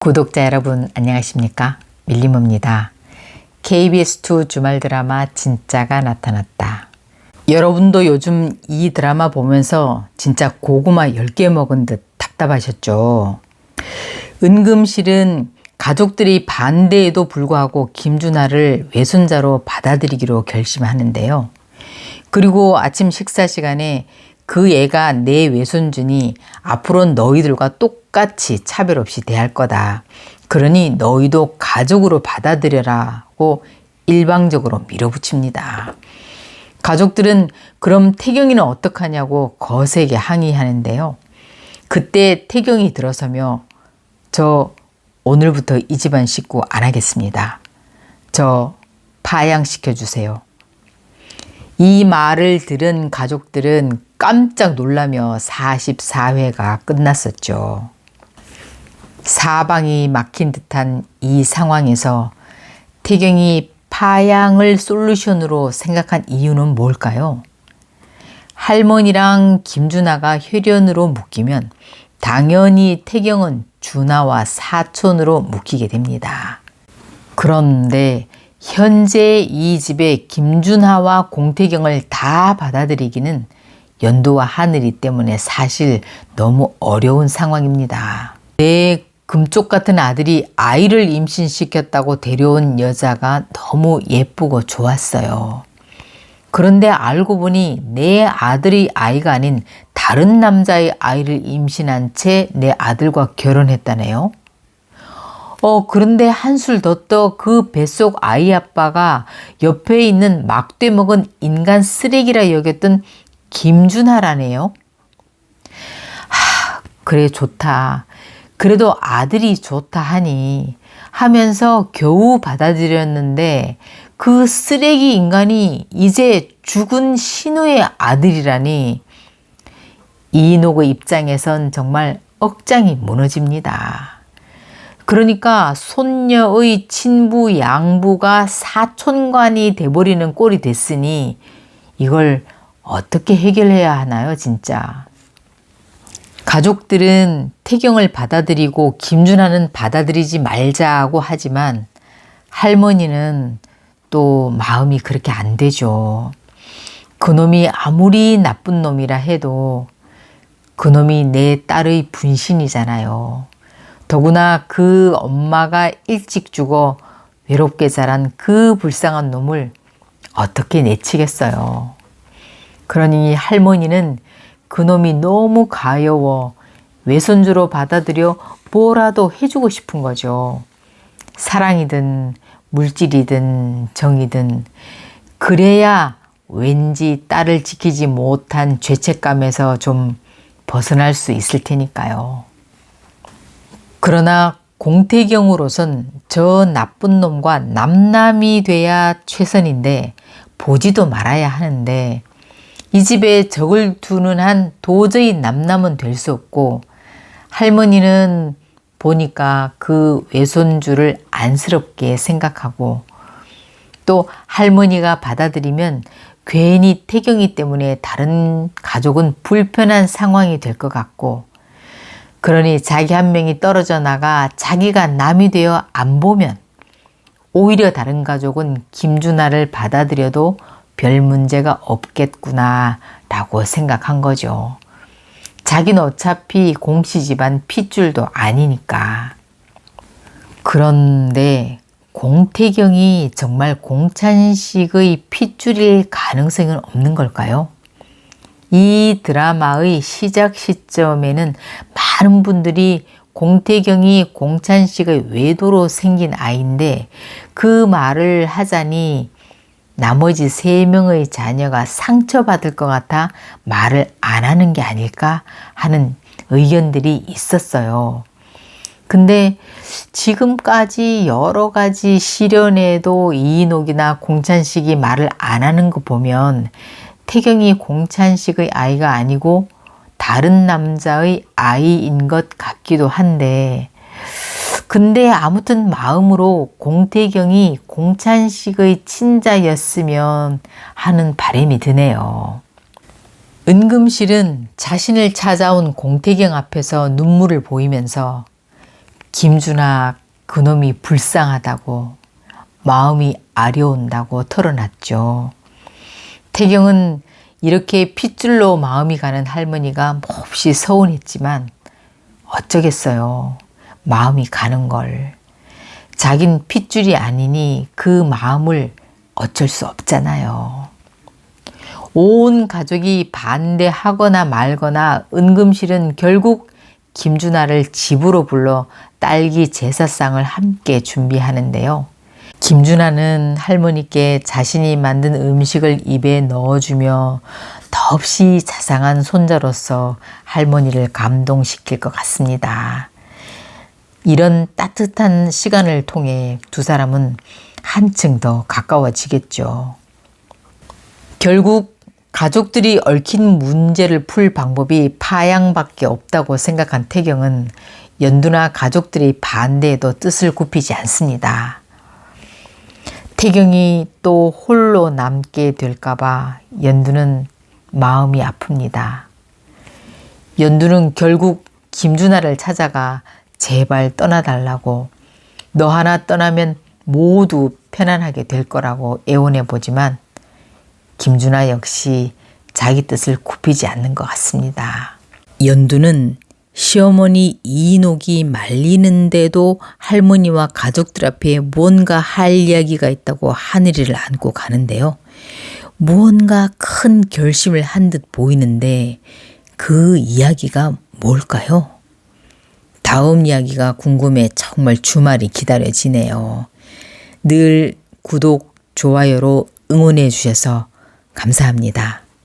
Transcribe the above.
구독자 여러분 안녕하십니까? 밀림입니다. KBS2 주말 드라마 진짜가 나타났다. 여러분도 요즘 이 드라마 보면서 진짜 고구마 10개 먹은 듯 답답하셨죠? 은금실은 가족들이 반대에도 불구하고 김준하를 외손자로 받아들이기로 결심하는데요. 그리고 아침 식사 시간에 그 애가 내 외손주니 앞으로는 너희들과 똑같이 차별 없이 대할 거다. 그러니 너희도 가족으로 받아들여라고 일방적으로 밀어붙입니다. 가족들은 그럼 태경이는 어떡하냐고 거세게 항의하는데요. 그때 태경이 들어서며 저 오늘부터 이 집안 식구 안 하겠습니다. 저 파양시켜 주세요. 이 말을 들은 가족들은 깜짝 놀라며 44회가 끝났었죠. 사방이 막힌 듯한 이 상황에서 태경이 파양을 솔루션으로 생각한 이유는 뭘까요? 할머니랑 김준하가 혈연으로 묶이면 당연히 태경은 준하와 사촌으로 묶이게 됩니다. 그런데 현재 이 집에 김준하와 공태경을 다 받아들이기는 연도와 하늘이 때문에 사실 너무 어려운 상황입니다. 내 금쪽 같은 아들이 아이를 임신시켰다고 데려온 여자가 너무 예쁘고 좋았어요. 그런데 알고 보니 내 아들의 아이가 아닌 다른 남자의 아이를 임신한 채 내 아들과 결혼했다네요. 그런데 한술 더 떠 그 뱃속 아이 아빠가 옆에 있는 막대 먹은 인간 쓰레기라 여겼던 김준하라네요. 그래 좋다. 그래도 아들이 좋다 하면서 겨우 받아들였는데 그 쓰레기 인간이 이제 죽은 신우의 아들이라니 이인옥의 입장에선 정말 억장이 무너집니다. 그러니까 손녀의 친부 양부가 사촌관이 돼버리는 꼴이 됐으니 이걸 어떻게 해결해야 하나요, 진짜? 가족들은 태경을 받아들이고 김준하는 받아들이지 말자고 하지만 할머니는 또 마음이 그렇게 안 되죠. 그놈이 아무리 나쁜 놈이라 해도 그놈이 내 딸의 분신이잖아요. 더구나 그 엄마가 일찍 죽어 외롭게 자란 그 불쌍한 놈을 어떻게 내치겠어요. 그러니 할머니는 그놈이 너무 가여워 외손주로 받아들여 뭐라도 해주고 싶은 거죠. 사랑이든 물질이든 정이든 그래야 왠지 딸을 지키지 못한 죄책감에서 좀 벗어날 수 있을 테니까요. 그러나 공태경으로선 저 나쁜 놈과 남남이 돼야 최선인데 보지도 말아야 하는데 이 집에 적을 두는 한 도저히 남남은 될 수 없고 할머니는 보니까 그 외손주를 안쓰럽게 생각하고 또 할머니가 받아들이면 괜히 태경이 때문에 다른 가족은 불편한 상황이 될 것 같고 그러니 자기 한 명이 떨어져 나가 자기가 남이 되어 안 보면 오히려 다른 가족은 김준하를 받아들여도 별 문제가 없겠구나 라고 생각한 거죠. 자기는 어차피 공씨 집안 핏줄도 아니니까. 그런데 공태경이 정말 공찬식의 핏줄일 가능성은 없는 걸까요? 이 드라마의 시작 시점에는 많은 분들이 공태경이 공찬식의 외도로 생긴 아이인데 그 말을 하자니 나머지 3명의 자녀가 상처받을 것 같아 말을 안 하는 게 아닐까 하는 의견들이 있었어요. 근데 지금까지 여러 가지 시련에도 이인옥이나 공찬식이 말을 안 하는 거 보면 태경이 공찬식의 아이가 아니고 다른 남자의 아이인 것 같기도 한데 근데 아무튼 마음으로 공태경이 공찬식의 친자였으면 하는 바람이 드네요. 은금실은 자신을 찾아온 공태경 앞에서 눈물을 보이면서 김준하 그놈이 불쌍하다고 마음이 아려온다고 털어놨죠. 태경은 이렇게 핏줄로 마음이 가는 할머니가 몹시 서운했지만 어쩌겠어요. 마음이 가는 걸. 자긴 핏줄이 아니니 그 마음을 어쩔 수 없잖아요. 온 가족이 반대하거나 말거나 은금실은 결국 김준하를 집으로 불러 딸기 제사상을 함께 준비하는데요. 김준하는 할머니께 자신이 만든 음식을 입에 넣어주며 더없이 자상한 손자로서 할머니를 감동시킬 것 같습니다. 이런 따뜻한 시간을 통해 두 사람은 한층 더 가까워지겠죠. 결국 가족들이 얽힌 문제를 풀 방법이 파양밖에 없다고 생각한 태경은 연두나 가족들이 반대해도 뜻을 굽히지 않습니다. 태경이 또 홀로 남게 될까봐 연두는 마음이 아픕니다. 연두는 결국 김준하를 찾아가 제발 떠나달라고, 너 하나 떠나면 모두 편안하게 될 거라고 애원해 보지만 김준하 역시 자기 뜻을 굽히지 않는 것 같습니다. 연두는 시어머니 이인옥이 말리는데도 할머니와 가족들 앞에 뭔가 할 이야기가 있다고 하늘이를 안고 가는데요. 무언가 큰 결심을 한 듯 보이는데 그 이야기가 뭘까요? 다음 이야기가 궁금해 정말 주말이 기다려지네요. 늘 구독, 좋아요로 응원해 주셔서 감사합니다.